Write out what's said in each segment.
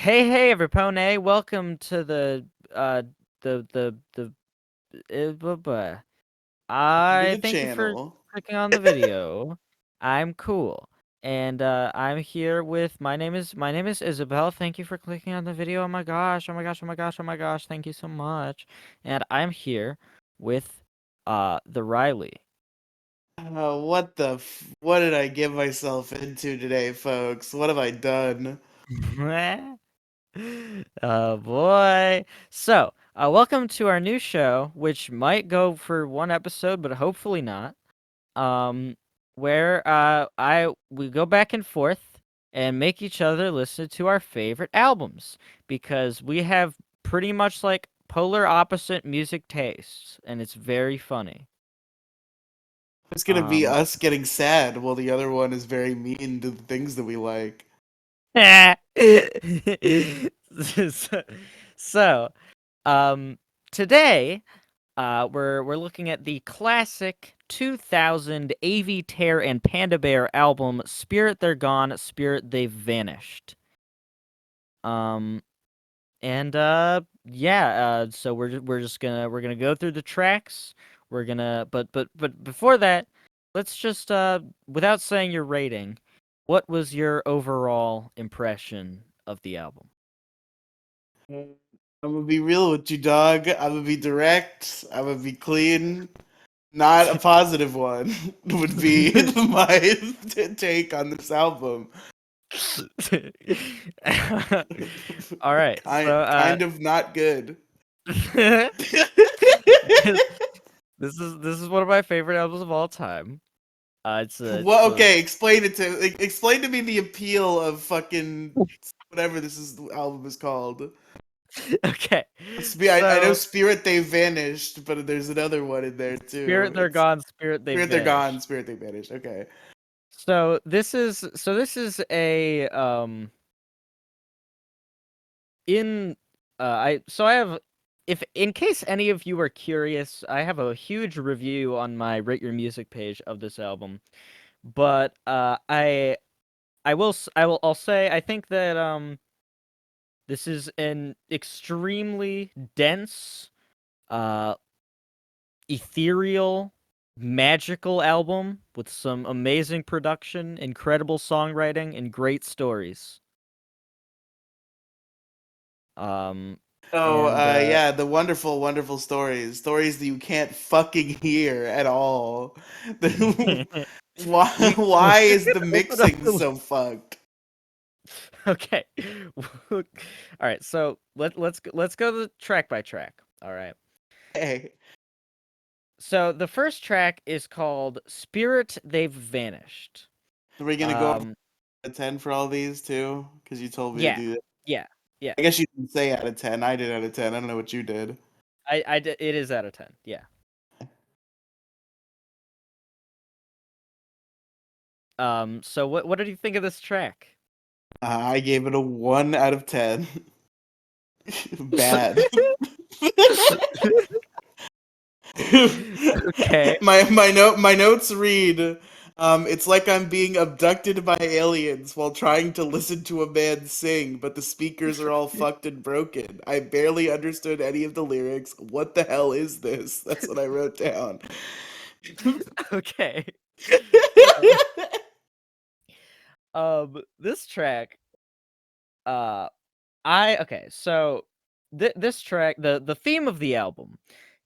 Hey, everypone! Welcome to uh the blah, blah. To I the thank you for channel. clicking on the video. I'm cool, and I'm here with my name is Isabel. Thank you for clicking on the video. Oh my gosh! Oh my gosh! Oh my gosh! Oh my gosh! Thank you so much. And I'm here with the Riely. What did I get myself into today, folks? What have I done? Oh boy. So, welcome to our new show, which might go for one episode, but hopefully not. Um, where we go back and forth and make each other listen to our favorite albums because we have pretty much like polar opposite music tastes, and it's very funny. It's gonna be Um, us getting sad while the other one is very mean to the things that we like. so, so, today we're looking at the classic 2000 Avey, Tare, and Panda Bear album "Spirit They're Gone, Spirit They've Vanished." Um, and so we're gonna go through the tracks. We're gonna but before that, let's just without saying your rating, what was your overall impression of the album? I'm gonna be real with you, dog. I'm gonna be direct. I'm gonna be clean. Not a positive one would be my take on this album. All right, kind so kind of not good. this is one of my favorite albums of all time. It's Well, a okay, explain to me the appeal of fucking whatever this album is called. okay. I know So Spirit They Vanished, but there's another one in there Spirit too. They're It's Gone, Spirit They've Spirit They're Gone, Vanished. Spirit They Vanished. Okay. So this is a in I have, if in case any of you are curious, I have a huge review on my Rate Your Music page of this album. But I'll say I think that this is an extremely dense, uh ethereal, magical album with some amazing production, incredible songwriting, and great stories. Um, Oh, and yeah, the wonderful, wonderful stories that you can't fucking hear at all. why, we why is the open up mixing the so fucked? okay. All right, so let's go the track by track. All right. Hey, So the first track is called "Spirit They've Vanished." are we gonna go out Um, of 10 for all these too? Because you told me to yeah, do that. yeah, yeah. I guess you didn't say out of 10. I did out of 10. I don't know what you did. It is out of 10. Yeah. So what did you think of this track? I gave it a 1 out of 10. Bad. Okay. My notes read, it's like I'm being abducted by aliens while trying to listen to a man sing, but the speakers are all fucked and broken. I barely understood any of the lyrics. What the hell is this? That's what I wrote down. Okay. So, this track, uh, so this track, the theme of the album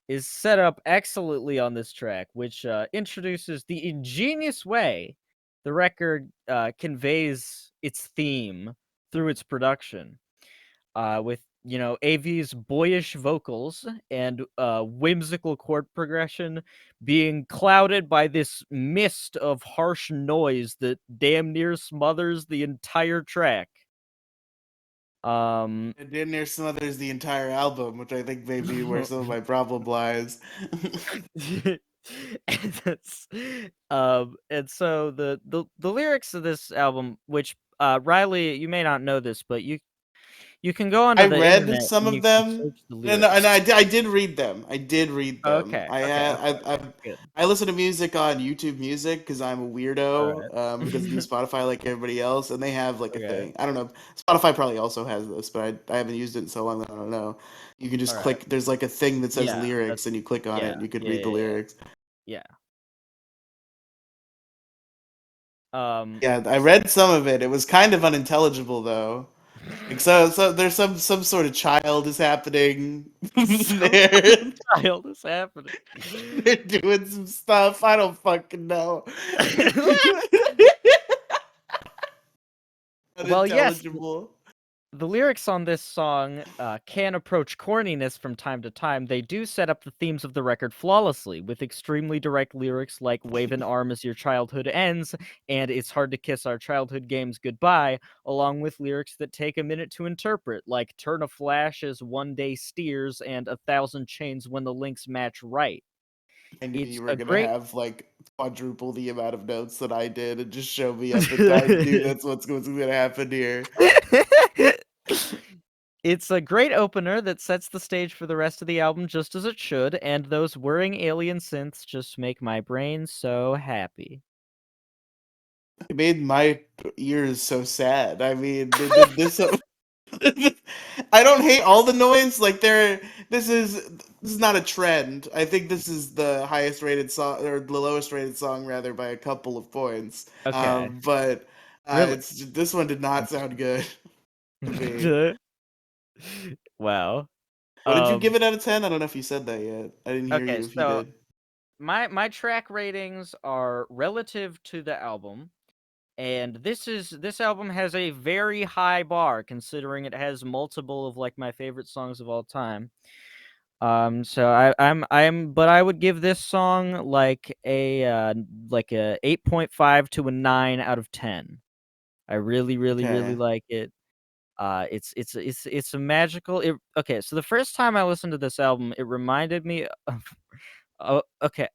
is set up excellently on this track, which introduces the ingenious way the record conveys its theme through its production. With Avey's boyish vocals and whimsical chord progression being clouded by this mist of harsh noise that damn near smothers the entire track. Um, And damn near smothers the entire album, which I think may be where some of my problem lies. and and so the lyrics of this album, which Riely, you may not know this, but You can go onto I the read internet some and of you can them, search the and lyrics. I did read them. I did read them. Okay, okay, okay, okay, good. I listen to music on YouTube Music because I'm a weirdo Alright. who doesn't do Spotify like everybody else, and they have like a Okay, thing. I don't know. Spotify probably also has this, but I haven't used it in so long that I don't know. You can just alright. click. There's like a thing that says Yeah, lyrics, that's and you click on it, yeah, and you could yeah, read the yeah, yeah, lyrics. yeah. Yeah, I read some of it. It was kind of unintelligible though. Like so there's some sort of child is happening Some there. child is happening. They're doing some stuff. I don't fucking know. Well, yes, Unintelligible. the lyrics on this song can approach corniness from time to time. They do set up the themes of the record flawlessly, with extremely direct lyrics like "Wave an arm as your childhood ends" and "It's hard to kiss our childhood games goodbye," along with lyrics that take a minute to interpret, like "Turn a flash as one day steers" and "1,000 chains when the links match right." I knew It's you were a gonna great have like quadruple the amount of notes that I did and just show me epic. I knew that's what's gonna happen here. It's a great opener that sets the stage for the rest of the album just as it should, and those whirring alien synths just make my brain so happy. It made my ears so sad. I mean, this. I don't hate all the noise. Like this is not a trend. I think this is the highest rated song or the lowest rated song rather by a couple of points. Okay, But really? it's this one did not sound good to me. Wow. What did you give Um, it out of 10? I don't know if you said that yet. I didn't hear okay, you if you so did. my track ratings are relative to the album, and this album has a very high bar considering it has multiple of like my favorite songs of all time. So but I would give this song like a 8.5 to a 9 out of 10. I really, really, really Okay. like it. It's a magical. Okay, so the first time I listened to this album, it reminded me of. Oh, okay.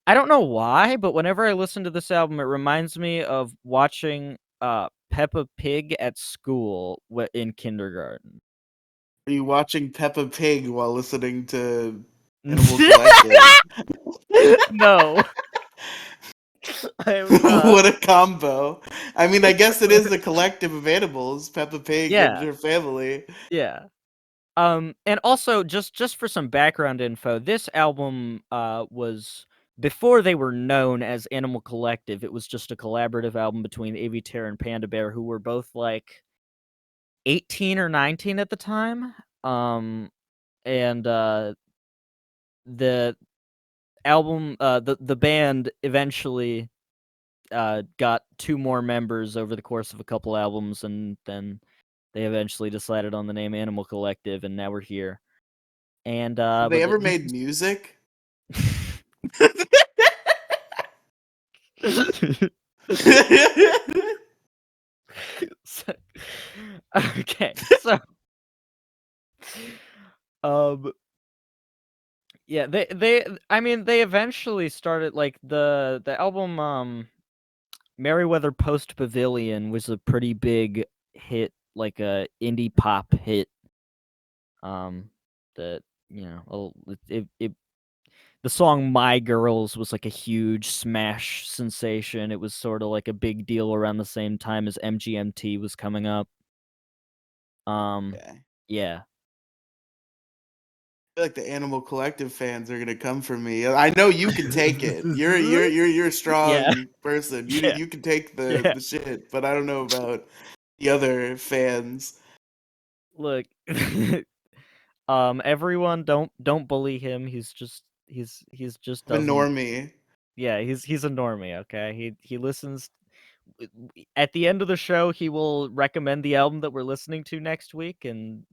I don't know why, but whenever I listen to this album, it reminds me of watching Peppa Pig at school in kindergarten. Are you watching Peppa Pig while listening to Animal Collective? No, I am not. What a combo. I mean, I guess it is a collective of animals, Peppa Pig and Yeah, her family. yeah. And also just for some background info, this album was before they were known as Animal Collective. It was just a collaborative album between Avey, Tare, and Panda Bear, who were both like 18 or 19 at the time. And the the band eventually got two more members over the course of a couple albums, and then they eventually decided on the name Animal Collective, and now we're here. And Have they but ever this made music? is so, okay, so um yeah, they I mean they eventually started like the album Merriweather Post Pavilion was a pretty big hit, like a indie pop hit. That the song My Girls was like a huge smash sensation. It was sort of like a big deal around the same time as MGMT was coming up. Yeah. Yeah. I feel like the Animal Collective fans are gonna come for me. I know you can take it. You're a Yeah. strong person. Yeah. You can take Yeah. the shit, but I don't know about the other fans. Look, everyone don't bully him. He's just I'm a doesn't. normie. Yeah, he's a normie, okay? He listens at the end of the show, he will recommend the album that we're listening to next week, and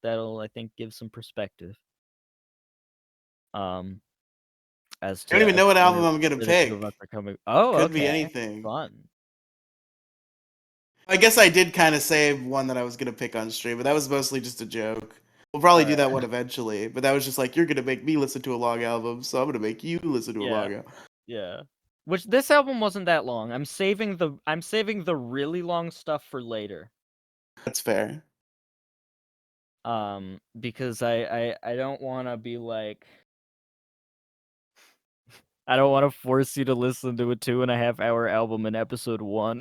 that'll, I think, give some perspective. Um as I don't to even know what album where I'm gonna the two of us pick. are coming. Oh, Could be okay. anything. Fun. I guess I did kind of say one that I was gonna pick on stream, but that was mostly just a joke. We'll probably do that Alright. one eventually, but that was just like you're gonna make me listen to a long album, so I'm gonna make you listen to a Yeah. long album. Yeah. Which this album wasn't that long. I'm saving the really long stuff for later. That's fair. Because I don't want to be like, I don't want to force you to listen to a 2.5 hour album in episode 1.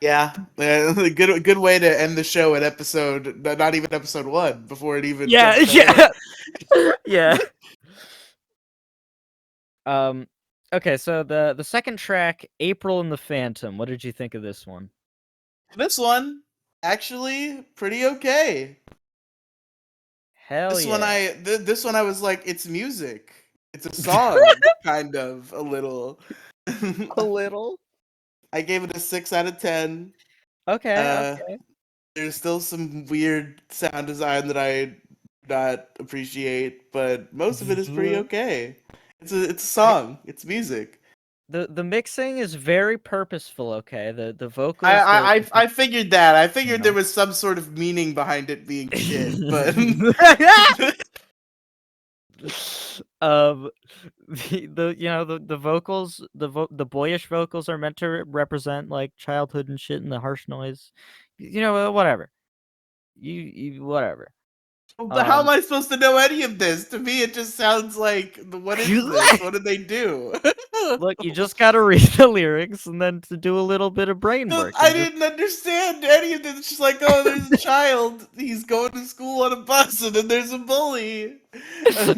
Yeah, good way to end the show at episode, not even episode 1, before it even Yeah, jumps yeah, ahead. yeah. Um, okay, so the second track, April and the Phantom. What did you think of this one? This one, actually, pretty okay. Hell This one yeah. this one I was like, it's music. It's a song, kind of, a little. A little. I gave it a 6 out of 10. Okay, Uh, okay. there's still some weird sound design that I not appreciate, but most of it is pretty okay. It's a I song. It's music. the mixing is very purposeful, okay? The I vocals, I I I figured that. I you figured there know. was some sort of meaning behind it being shit, but um the you know the vocals, the boyish vocals are meant to represent like childhood and shit and the harsh noise. You know, whatever. You whatever. how am Um I supposed to know any of this? To me, it just sounds like, what is this? What did they do? Look, you just gotta read the lyrics and then to do a little bit of brain work I and just didn't understand any of this. It's just like, oh, there's a child. He's going to school on a bus, and then there's a bully.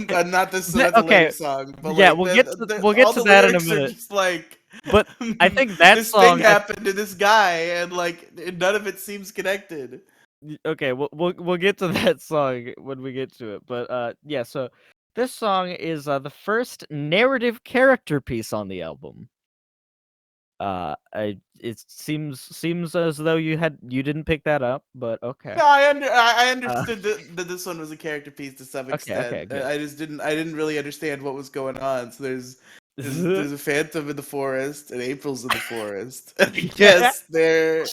Not this. So that's a later okay, song, but yeah, like we'll get all to the that in a lyrics are minute. just like, But I think that this thing song, happened to this guy, and like none of it seems connected. okay, we'll get to that song when we get to it. But yeah, so this song is the first narrative character piece on the album. It seems as though you didn't pick that up, but okay. No, I Uh, understood that this one was a character piece to some okay, extent. good. I didn't really understand what was going on. So there's a phantom in the forest and April's in the forest. And I guess they're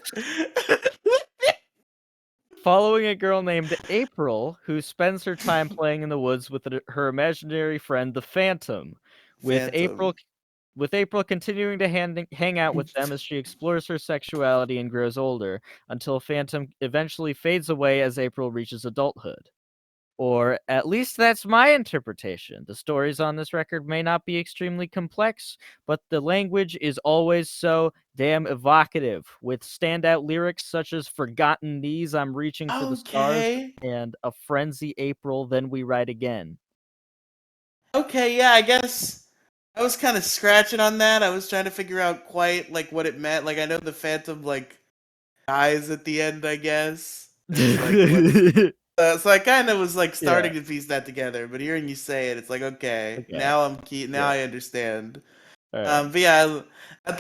Following a girl named April who spends her time playing in the woods with her imaginary friend the Phantom, with phantom. April continuing to hang out with them as she explores her sexuality and grows older, until Phantom eventually fades away as April reaches adulthood. Or at least that's my interpretation. The stories on this record may not be extremely complex, but the language is always so damn evocative, with standout lyrics such as Forgotten Knees, I'm Reaching for the Stars, Okay. and A Frenzy April, Then We Ride Again. Okay, yeah, I guess I was kind of scratching on that. I was trying to figure out quite like what it meant. Like I know the phantom like dies at the end, I guess. And it's like what's so I kind of was like Yeah, starting to piece that together, but hearing you say it, it's like okay, okay. now Yeah. I understand. Alright. But yeah,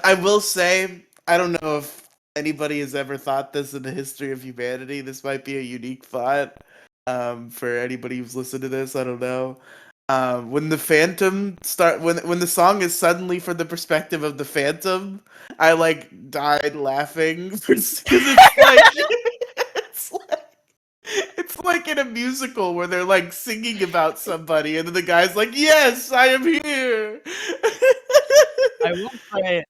I will say I don't know if anybody has ever thought this in the history of humanity. This might be a unique thought for anybody who's listened to this. I don't know. When the Phantom when the song is suddenly from the perspective of the Phantom, I like died laughing because it's like it's like it's like in a musical where they're like singing about somebody, and then the guy's like, "Yes, I am here." I will say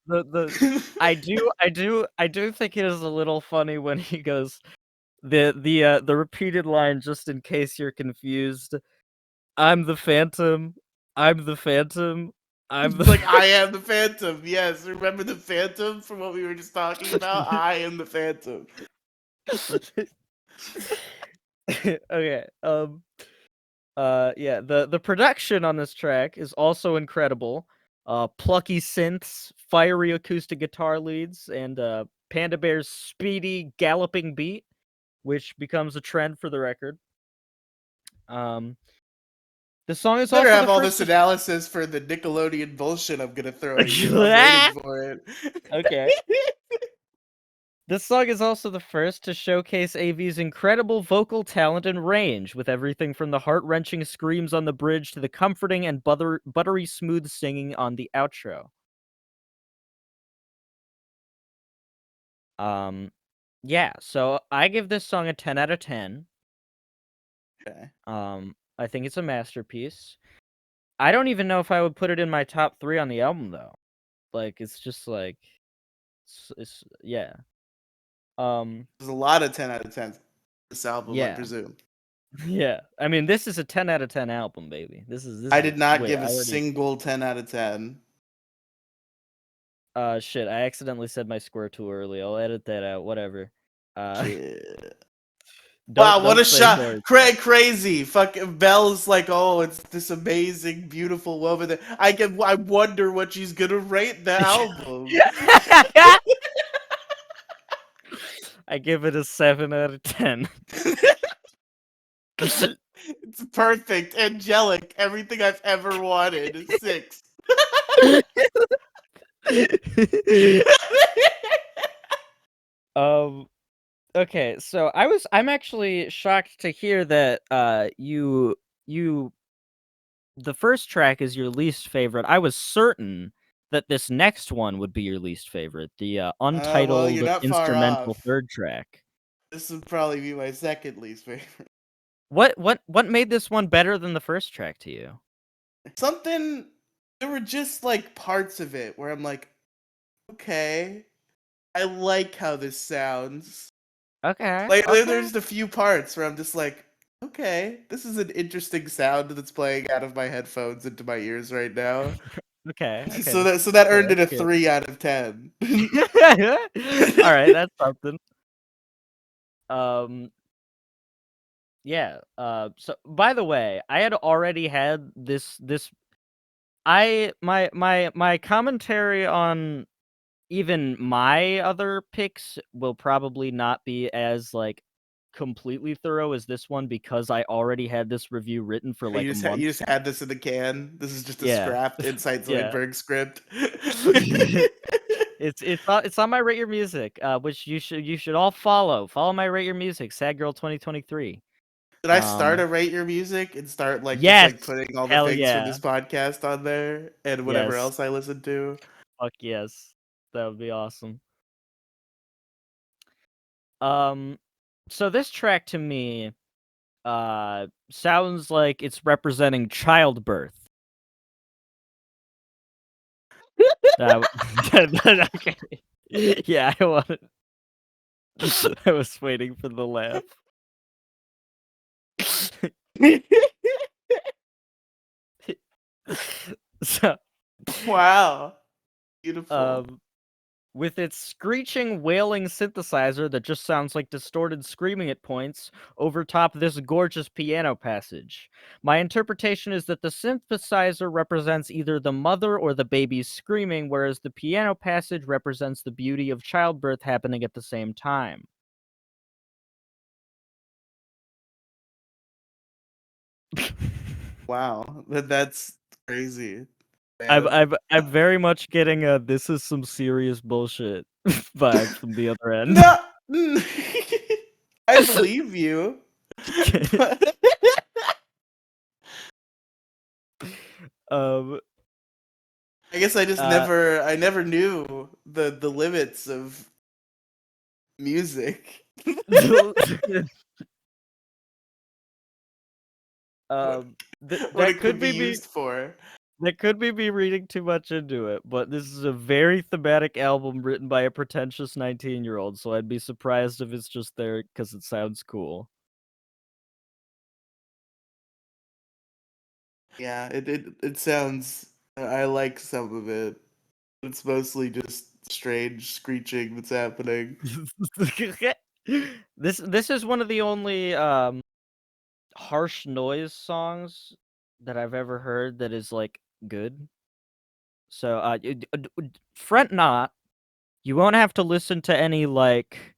I do think it is a little funny when he goes the repeated line, just in case you're confused. I'm the Phantom. I'm the Phantom. I'm It's the like, I am the Phantom. Yes, remember the Phantom from what we were just talking about? I am the Phantom. Okay. Yeah, the production on this track is also incredible. Plucky synths, fiery acoustic guitar leads, and Panda Bear's speedy galloping beat, which becomes a trend for the record. Um, the song is Better also the have all first this to analysis for the Nickelodeon bullshit I'm gonna throw at you. I'm waiting for it. Okay. This song is also the first to showcase Avey's incredible vocal talent and range, with everything from the heart-wrenching screams on the bridge to the comforting and buttery smooth singing on the outro. Um, yeah, so I give this song a 10 out of 10. Okay. I think it's a masterpiece. I don't even know if I would put it in my top 3 on the album, though. Like, it's just like, yeah. There's a lot of 10 out of 10s. this album, I Yeah. presume. Yeah. I mean, this is a 10 out of 10 album, baby. This is I did not wait, give I a already single 10 out of 10. shit, I accidentally said my score too early. I'll edit that out, whatever. Shit. Wow, what Don't a say shot. horse. Crazy. Fucking Belle's like, oh, it's this amazing, beautiful woman that I wonder what she's gonna rate the album. I give it a 7 out of 10. It's perfect, angelic, everything I've ever wanted. 6. um okay, so I'm actually shocked to hear that you the first track is your least favorite. I was certain that this next one would be your least favorite, the Well, you're untitled not far instrumental off. third track. This would probably be my second least favorite. What made this one better than the first track to you? Something, there were just like parts of it where I'm like, okay, I like how this sounds. Okay, Like okay, there's a few parts where I'm just like, okay, this is an interesting sound that's playing out of my headphones into my ears right now. okay. So that Okay, earned it that's a good. 3 out of 10. All right, that's something. Um, yeah. So by the way, I had already had this. My commentary on even my other picks will probably not be as like completely thorough as this one because I already had this review written for like a You month. just had this in the can. This is just a Yeah, scrapped Inside yeah. Zoidberg script. It's on my Rate Your Music, which you should all follow. Follow my Rate Your Music, Sad Girl 2023. Did I start a Rate Your Music and start like just Yes, like putting all the hell things from yeah, this podcast on there and whatever yes, else I listen to? fuck yes, that would be awesome. Um, so this track to me, sounds like it's representing childbirth. That okay. Yeah, I wanted. I was waiting for the laugh. So, Wow. Beautiful. um, with its screeching, wailing synthesizer that just sounds like distorted screaming at points over top this gorgeous piano passage. My interpretation is that the synthesizer represents either the mother or the baby's screaming, whereas the piano passage represents the beauty of childbirth happening at the same time. Wow. That's crazy. I'm Man. I'm I'm very much getting a "this is some serious bullshit" vibe from the other end. No. I believe you. But um, I guess uh, I never knew the limits of music. what um, what that it could could be be me. used for. That could be me reading too much into it, but this is a very thematic album written by a pretentious 19-year-old, so I'd be surprised if it's just there because it sounds cool. Yeah, it sounds, I like some of it. It's mostly just strange screeching that's happening. This is one of the only harsh noise songs that I've ever heard that is like good. So fret not, you won't have to listen to any like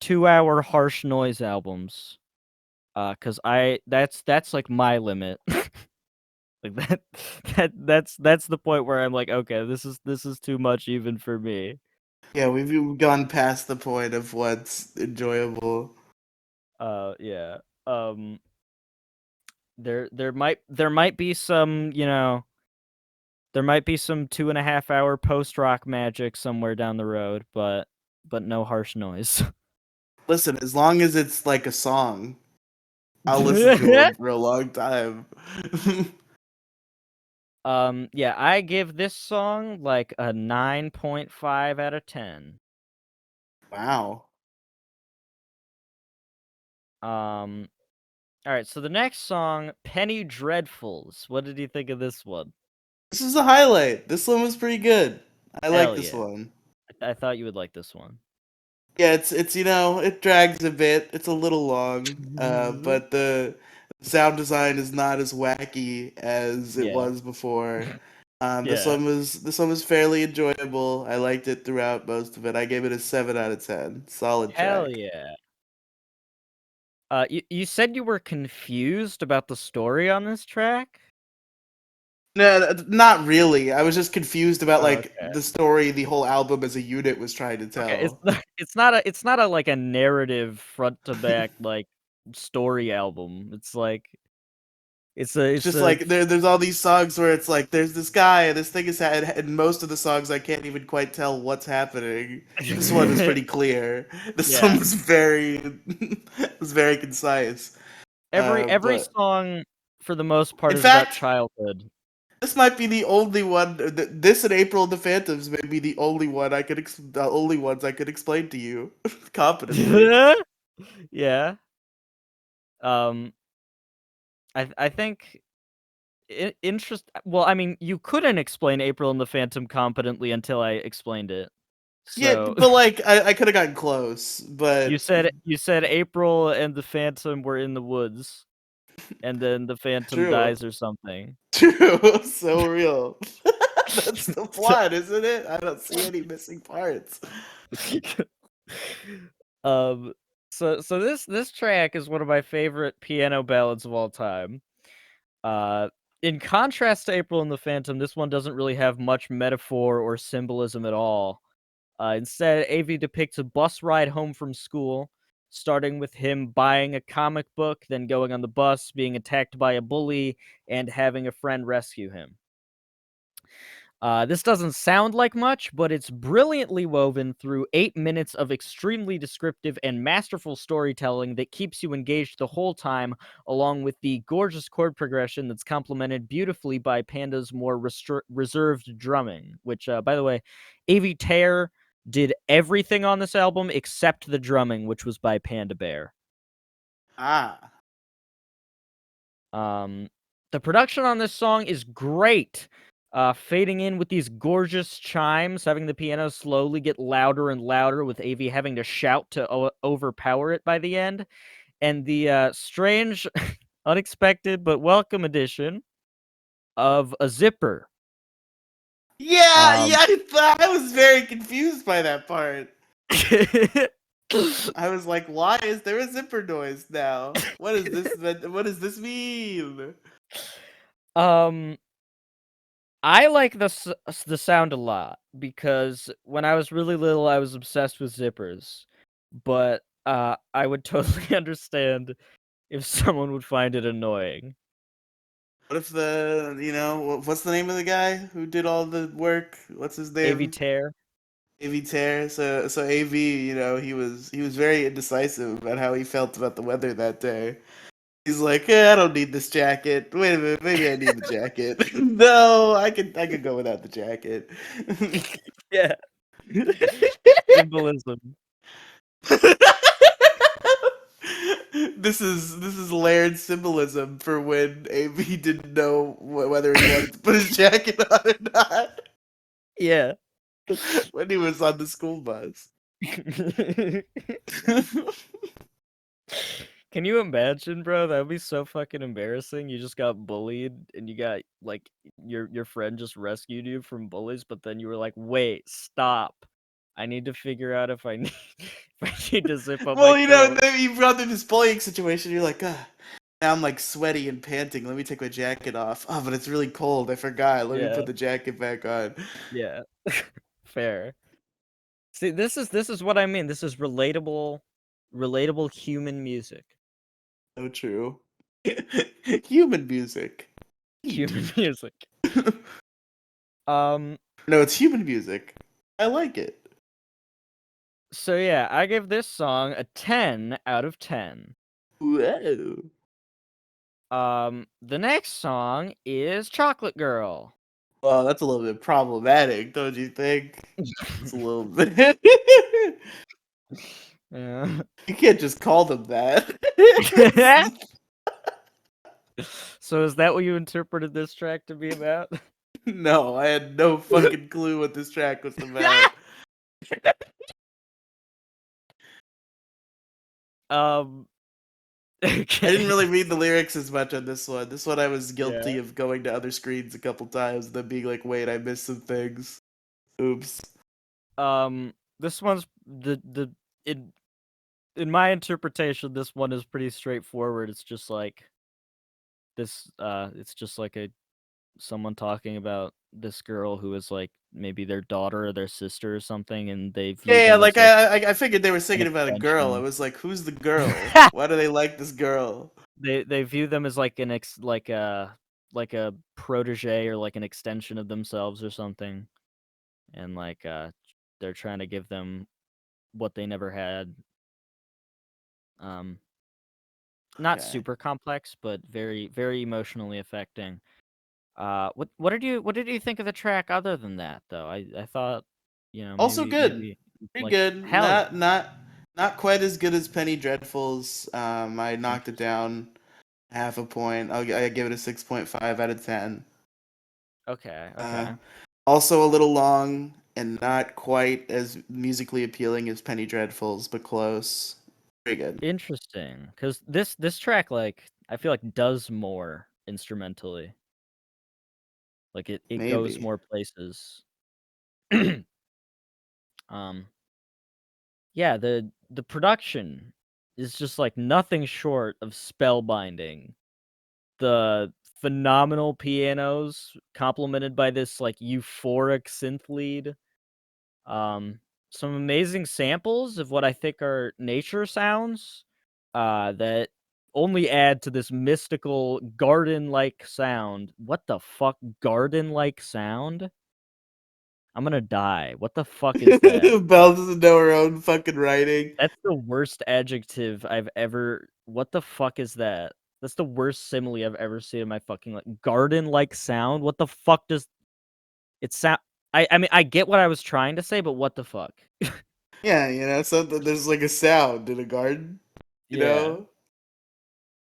2-hour harsh noise albums. Cause that's like my limit. Like that's the point where I'm like, okay, this is too much even for me. Yeah, we've gone past the point of what's enjoyable. Yeah. Um, there might be some, there might be some 2.5-hour post rock magic somewhere down the road, but no harsh noise. Listen, as long as it's like a song, I'll listen to them for a long time. Yeah, I give this song like a 9.5 out of 10. Wow. All right, so the next song, Penny Dreadfuls. What did you think of this one? This is a highlight. This one was pretty good. I like Hell this yeah. one. I thought you would like this one. Yeah, it's it drags a bit. It's a little long, but the sound design is not as wacky as it Yeah. was before. Yeah. This one was fairly enjoyable. I liked it throughout most of it. I gave it a 7 out of 10. Solid Hell track. yeah. You said you were confused about the story on this track? No, not really. I was just confused about Oh, like okay. the story the whole album as a unit was trying to Okay, tell. it's not a like a narrative front to back like story album. It's It's just a like there's all these songs where it's like there's this guy and this thing is and most of the songs I can't even quite tell what's happening. This one was pretty clear. This yeah. one was very was very concise. Every But song for the most part in is about fact, childhood. this might be the only one. This and April and the Phantoms may be the only one the only ones I could explain to you competently. Yeah. Um I think well, I mean, you couldn't explain April and the Phantom competently until I explained it. Yeah, So but like I could have gotten close, but you said April and the Phantom were in the woods, and then the Phantom true. dies or something. True, so real. That's the plot, isn't it? I don't see any missing parts. um, so this track is one of my favorite piano ballads of all time. Uh, in contrast to April and the Phantom, this one doesn't really have much metaphor or symbolism at all. Instead, Avey depicts a bus ride home from school, starting with him buying a comic book, then going on the bus, being attacked by a bully, and having a friend rescue him. This doesn't sound like much, but it's brilliantly woven through 8 minutes of extremely descriptive and masterful storytelling that keeps you engaged the whole time, along with the gorgeous chord progression that's complemented beautifully by Panda's more reserved drumming, which, by the way, Avey Tare did everything on this album except the drumming, which was by Panda Bear. Ah. The production on this song is great. Fading in with these gorgeous chimes, having the piano slowly get louder and louder, with Avey having to shout to overpower it by the end, and the strange, unexpected but welcome addition of a zipper. Yeah, yeah, Um, I was very confused by that part. I was like, why is there a zipper noise now? What is this? What does this mean? um, I like the sound a lot because when I was really little, I was obsessed with zippers, but I would totally understand if someone would find it annoying. What if what's the name of the guy who did all the work? What's his Avey name? Tare. Avey Tare. So Avey, he was very indecisive about how he felt about the weather that day. He's like, yeah, I don't need this jacket. Wait a minute, maybe I need the jacket. No, I could go without the jacket. Yeah, symbolism. This is layered symbolism for when Avey didn't know whether he wanted to put his jacket on or not Yeah. when he was on the school bus. Can you imagine, bro? That would be so fucking embarrassing. You just got bullied and you got like your friend just rescued you from bullies, but then you were like, "Wait, stop. I need to figure out if I need if I need to zip up my Well, coat." then you run through this bullying situation. You're like, now I'm like sweaty and panting. Let me take my jacket off. Oh, but it's really cold. I forgot. Let me Yeah. put the jacket back on. Yeah. Fair. See, this is what I mean. This is relatable human music. So true. Human music. Human music. Um No, it's human music. I like it. so yeah, I give this song a 10 out of 10. Whoa. The next song is Chocolate Girl. Well, that's a little bit problematic, don't you think? It's a little bit. Yeah. You can't just call them that. So is that what you interpreted this track to be about? No, I had no fucking clue what this track was about. Um. I didn't Okay. really read the lyrics as much on this one. This one I was Yeah. guilty of going to other screens a couple times and then being like, wait, I missed some things. Oops. This one's in my interpretation, this one is pretty straightforward. It's just like this. It's just like someone talking about this girl who is like maybe their daughter or their sister or something, and they view Yeah, them as like like I figured they were an singing about a girl. I extension. was like, who's the girl? Why do they like this girl? They view them as like like a protege or like an extension of themselves or something, and like they're trying to give them what they never had. Um, Not Okay. super complex, but very emotionally affecting. What did you think of the track other than that though? I thought, Also good. maybe Pretty like good. hell yeah. Not quite as good as Penny Dreadfuls. I knocked it Interesting. down half a point. I give it a 6.5 out of 10. Okay, Uh, okay. Also a little long and not quite as musically appealing as Penny Dreadfuls, but close. Pretty good. Interesting. 'Cause this track like I feel like does more instrumentally. Like it goes Maybe. more places. Um yeah, the production is just like nothing short of spellbinding. The phenomenal pianos complemented by this like euphoric synth lead. Um, some amazing samples of what I think are nature sounds that only add to this mystical garden-like sound. What the fuck? Garden-like sound? I'm gonna die. What the fuck is that? Belle doesn't know her own fucking writing. That's the worst adjective I've ever. What the fuck is that? That's the worst simile I've ever seen in my fucking life. Garden-like sound? What the fuck does it sound? I mean, I get what I was trying to say, but what the fuck? Yeah, something there's like a sound in a garden, you Yeah. know?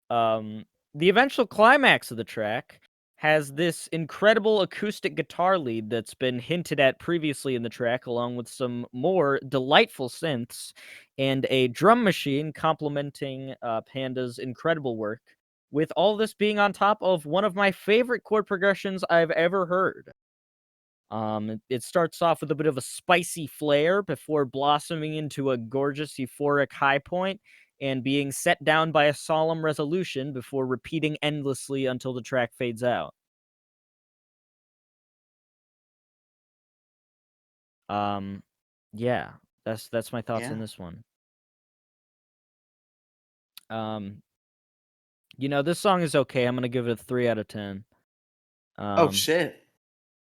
Um, the eventual climax of the track has this incredible acoustic guitar lead that's been hinted at previously in the track, along with some more delightful synths and a drum machine complementing Panda's incredible work. With all this being on top of one of my favorite chord progressions I've ever heard. It starts off with a bit of a spicy flair before blossoming into a gorgeous euphoric high point and being set down by a solemn resolution before repeating endlessly until the track fades out. Um, yeah, that's my thoughts Yeah. on this one. Um, this song is okay. I'm gonna give it a 3 out of 10. Oh Um, shit.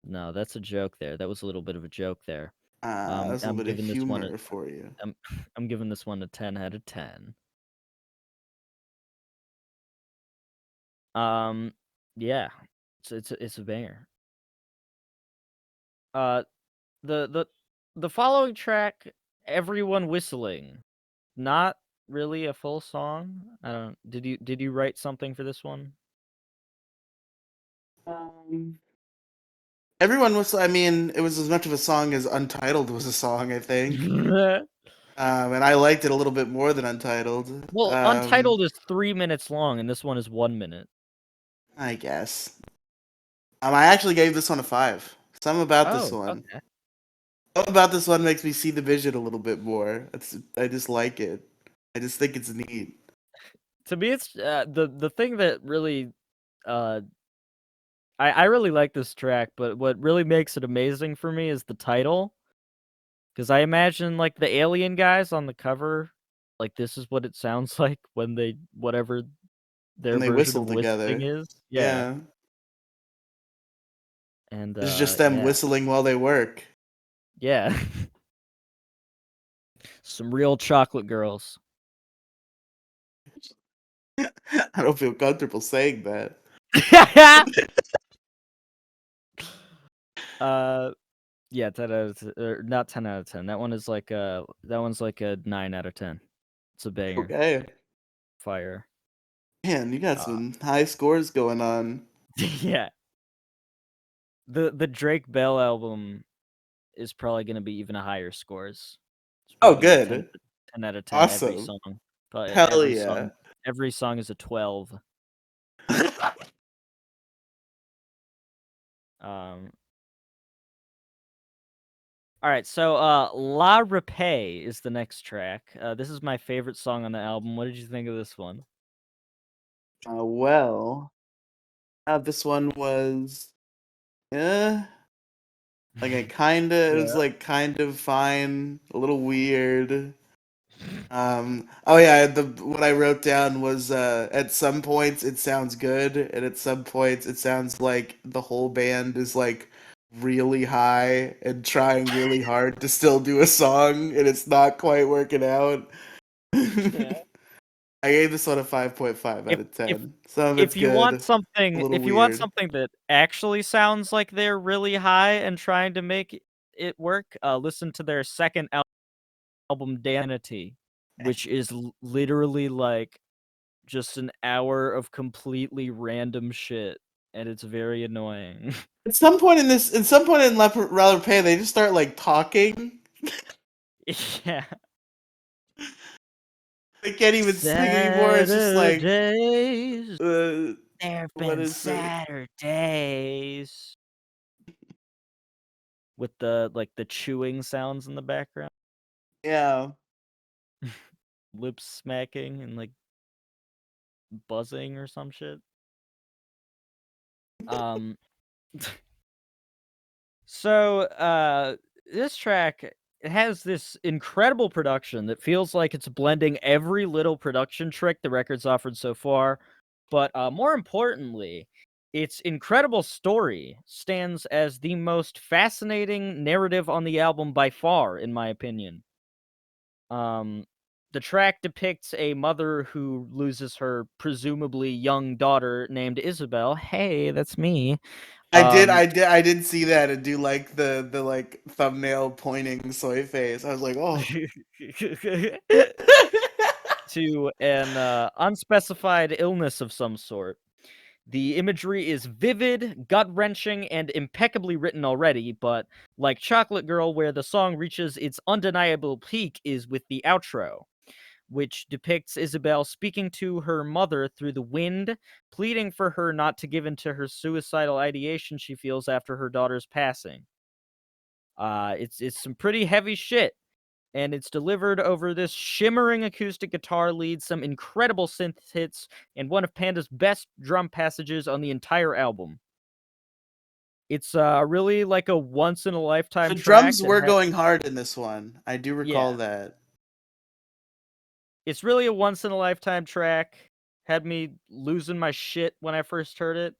no, that's a joke there. That was a little bit of a joke there. That's a I'm little bit of giving this one a humor for you. I'm I'm giving this one a 10 out of 10. Um, yeah, it's a banger. Uh, the the the following track, "Everyone Whistling," not really a full song. I don't. Did you write something for this one? Um, Everyone was. I mean, it was as much of a song as Untitled was a song. I think. And I liked it a little bit more than Untitled. Well, Untitled is 3 minutes long, and this one is 1 minute. I guess. I actually gave this one a 5. Something about this Oh, one. okay. Something about this one makes me see the vision a little bit more. I just like it. I just think it's neat. To me, it's the thing that really uh I really like this track, but what really makes it amazing for me is the title. Because I imagine, like, the alien guys on the cover, like, this is what it sounds like when they whatever their And they version of whistle whistling together. is. Yeah, Yeah. and, It's just them yeah. whistling while they work. Yeah. Some real chocolate girls. I don't feel comfortable saying that. Uh, yeah, 10 out of not 10 out of 10. That one's like a 9 out of 10. It's a banger. Okay. fire. Man, you got Uh, some high scores going on. yeah. The Drake Belle album is probably gonna be even higher scores. It's Oh, probably gonna be 10, good. 10 out of 10 every Awesome. song. Probably Hell yeah. every song is a 12. Um All right, so La Rapet is the next track. This is my favorite song on the album. What did you think of this one? Well, this one was, eh, like it was Yeah. like kind of fine, a little weird. Oh yeah, what I wrote down was at some points it sounds good, and at some points it sounds like the whole band is like really high and trying really hard to still do a song, and it's not quite working out. Yeah. I gave this one a 5.5 out If of if 10. Some of it's good, a little if you want weird. something that actually sounds like they're really high and trying to make it work, listen to their second album, Danity, which is literally like just an hour of completely random shit, and it's very annoying. At some point in Rather Pay, they just start like talking. Yeah. They can't even sing anymore. It's just like, Saturdays. uh, There've what been is it? Saturdays. With the chewing sounds in the background. Yeah. Lips smacking and like buzzing or some shit. Um so this track, it has this incredible production that feels like it's blending every little production trick the record's offered so far, but more importantly, its incredible story stands as the most fascinating narrative on the album by far, in my opinion. Um, the track depicts a mother who loses her presumably young daughter named Isabel. Hey, that's me. Um, I did see that and do like the like thumbnail pointing soy face. I was like, oh. to an unspecified illness of some sort. The imagery is vivid, gut wrenching, and impeccably written already, but like Chocolate Girl, where the song reaches its undeniable peak is with the outro, which depicts Isabel speaking to her mother through the wind, pleading for her not to give in to her suicidal ideation she feels after her daughter's passing. It's some pretty heavy shit, and it's delivered over this shimmering acoustic guitar lead, some incredible synth hits, and one of Panda's best drum passages on the entire album. It's really like a once in a lifetime The track drums that were going hard in this one. I do recall yeah, that. it's really a once in a lifetime track. Had me losing my shit when I first heard it.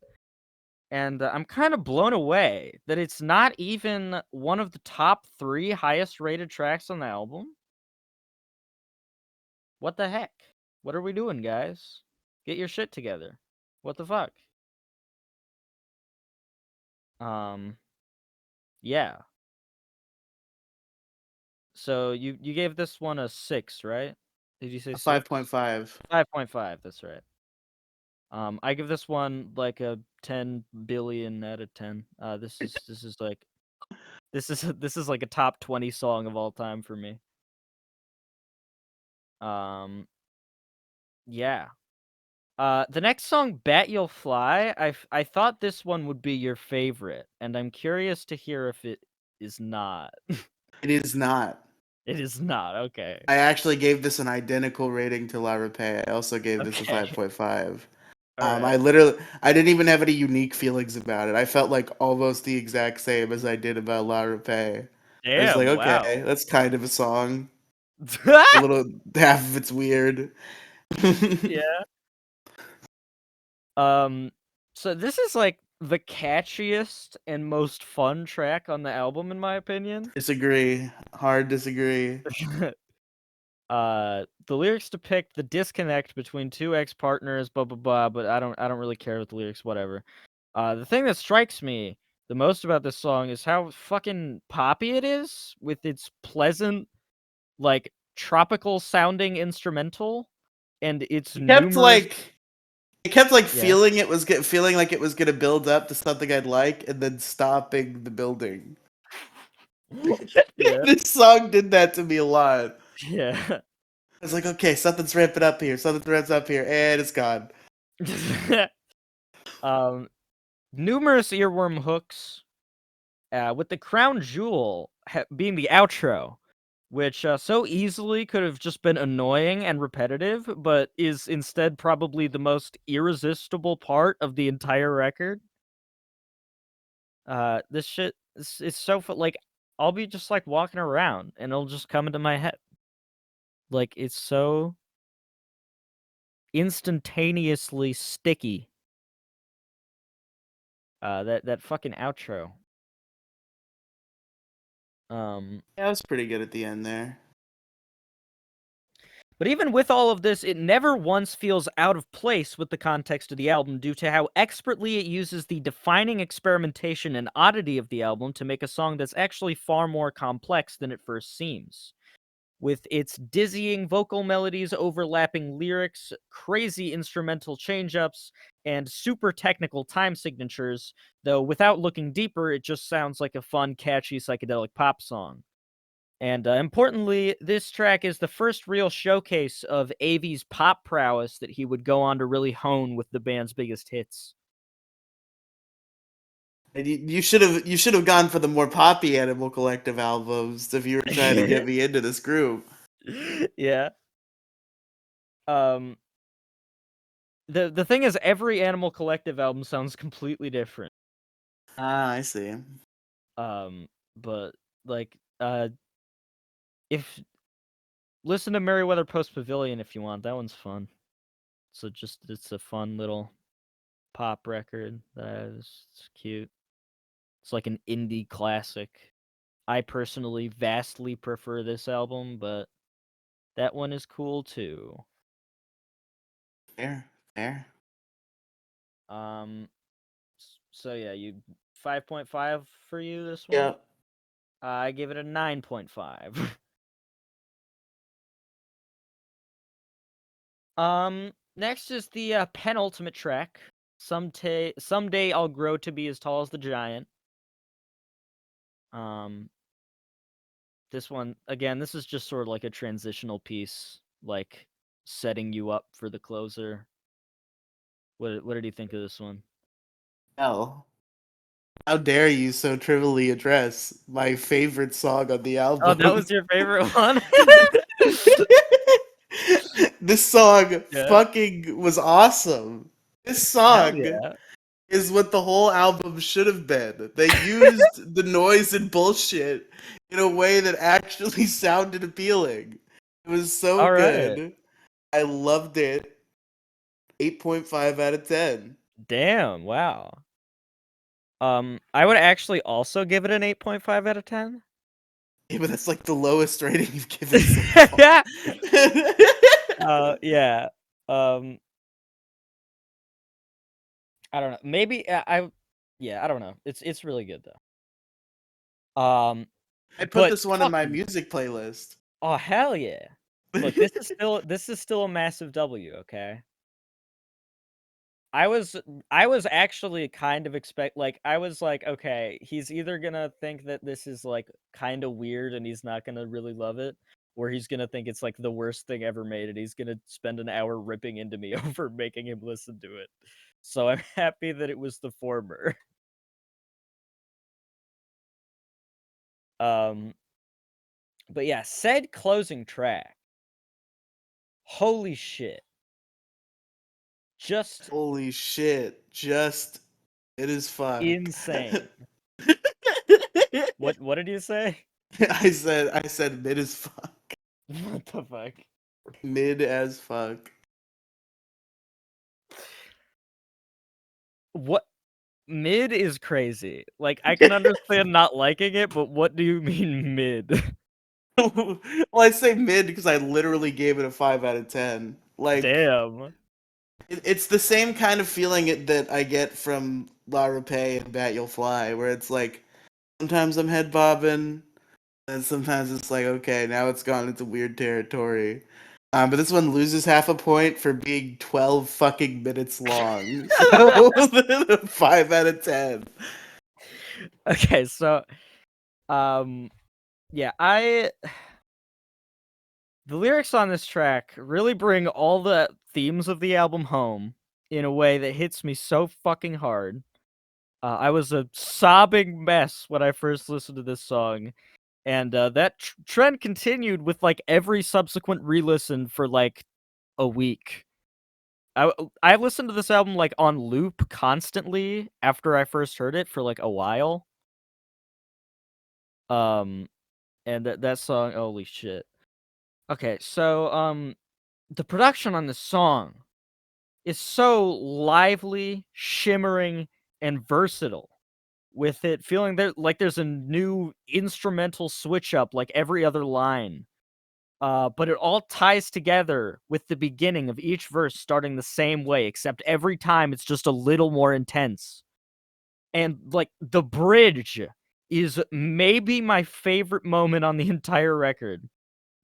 And I'm kind of blown away that it's not even one of the top 3 highest rated tracks on the album. What the heck? What are we doing, guys? Get your shit together. What the fuck? Um, yeah. So you gave this one a 6, right? Did you say A 6? 5.5. 5.5, that's right. I give this one like a 10 billion out of 10. This is like this is like a top 20 song of all time for me. Um, yeah. The next song, "Bet You'll Fly," I thought this one would be your favorite, and I'm curious to hear if it is not. It is not. It is not. Okay. I actually gave this an identical rating to La Repay. I also gave this a Okay. 5.5. All right. I didn't even have any unique feelings about it. I felt like almost the exact same as I did about La Repay. I was like, Damn. okay, Wow. that's kind of a song. A little, half of it's weird. Yeah. Um. So this is like the catchiest and most fun track on the album, in my opinion. Disagree. Hard disagree. The lyrics depict the disconnect between two ex-partners, blah blah blah, but I don't really care with the lyrics, whatever. The thing that strikes me the most about this song is how fucking poppy it is with its pleasant, like tropical sounding instrumental. and it's It kept numerous. like it kept like Yeah. feeling like it was gonna build up to something I'd like, and then stopping the building. Yeah. This song did that to me a lot. Yeah. I was like, okay, something's ramping up here, and it's gone. um, numerous earworm hooks, with the crown jewel being the outro, which so easily could have just been annoying and repetitive, but is instead probably the most irresistible part of the entire record. This shit is so like I'll be just like walking around and it'll just come into my head. Like it's so instantaneously sticky. That fucking outro. Um, Yeah, I was pretty good at the end there. but even with all of this, it never once feels out of place with the context of the album due to how expertly it uses the defining experimentation and oddity of the album to make a song that's actually far more complex than it first seems. With its dizzying vocal melodies, overlapping lyrics, crazy instrumental change-ups, and super technical time signatures, though without looking deeper, it just sounds like a fun, catchy psychedelic pop song. And importantly, this track is the first real showcase of Avey's pop prowess that he would go on to really hone with the band's biggest hits. And you should have gone for the more poppy Animal Collective albums if you were trying to get me into this group. Yeah. Um, the thing is, every Animal Collective album sounds completely different. Ah, I see. But like, if listen to Merryweather Post Pavilion if you want, that one's fun. So just it's a fun little pop record that is it's cute. It's like an indie classic. I personally vastly prefer this album, but that one is cool too. Fair, fair. Um, so yeah, you 5.5 for you this one. Yeah. I give it a 9.5. Next is the penultimate track. Someday I'll grow to be as tall as the giant. Um, this one again. This is just sort of like a transitional piece, like setting you up for the closer. What did you think of this one? Belle. How dare you so trivially address my favorite song on the Oh, that album? was your favorite one? This song Yeah. fucking was awesome. This Hell song yeah. is what the whole album should have been. They used the noise and bullshit in a way that actually sounded appealing. It was so All right. good. I loved it. 8.5 out of 10. Damn, wow. I would actually also give it an 8.5 out of 10. Yeah, but that's like the lowest rating you've given so far. Yeah. Yeah. Um, I don't know. Maybe yeah, I don't know. It's really good though. I put But this one in my fucking music playlist. oh hell yeah. Look, this is still a massive W, okay? I was I was actually kind of like I was like, okay, he's either gonna think that this is like kind of weird and he's not gonna really love it, or he's gonna think it's like the worst thing ever made and he's gonna spend an hour ripping into me over making him listen to it. So I'm happy that it was the former. Um, but yeah, said closing track. Holy shit. Just Holy shit. Just it is fuck. insane. What did you say? I said mid as fuck. What the fuck? Mid as fuck. What mid is crazy. Like I can understand not liking it, but what do you mean mid? Well, I say mid because I literally gave it a 5 out of 10. Like Damn. it's the same kind of feeling that I get from La Rapet and Bat You'll Fly, where it's like sometimes I'm head bobbing, and sometimes it's like okay, now it's gone into weird territory. But this one loses half a point for being 12 fucking minutes long. So 5 out of 10. Okay, so yeah, the lyrics on this track really bring all the themes of the album home in a way that hits me so fucking hard. I was a sobbing mess when I first listened to this song, and that trend continued with like every subsequent re-listen for like a week. I listened to this album like on loop constantly after I first heard it for like a while. Um, and that song, holy shit. Okay, so the production on this song is so lively, shimmering, and versatile. With it feeling like there's a new instrumental switch up like every other line. But it all ties together with the beginning of each verse starting the same way, except every time it's just a little more intense. And like the bridge is maybe my favorite moment on the entire record.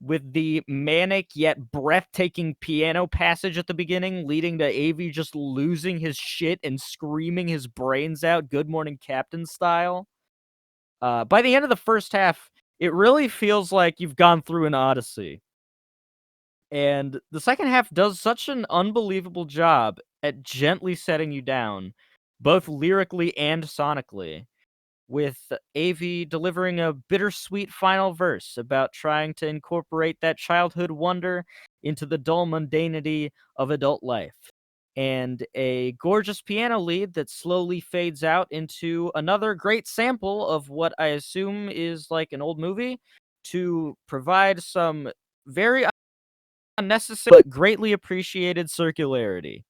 With the manic yet breathtaking piano passage at the beginning, leading to Avey just losing his shit and screaming his brains out, Good Morning Captain style. By the end of the first half, it really feels like you've gone through an odyssey. And the second half does such an unbelievable job at gently setting you down, both lyrically and sonically, with Avey delivering a bittersweet final verse about trying to incorporate that childhood wonder into the dull mundanity of adult life. And a gorgeous piano lead that slowly fades out into another great sample of what I assume is like an old movie to provide some very unnecessary but greatly appreciated circularity.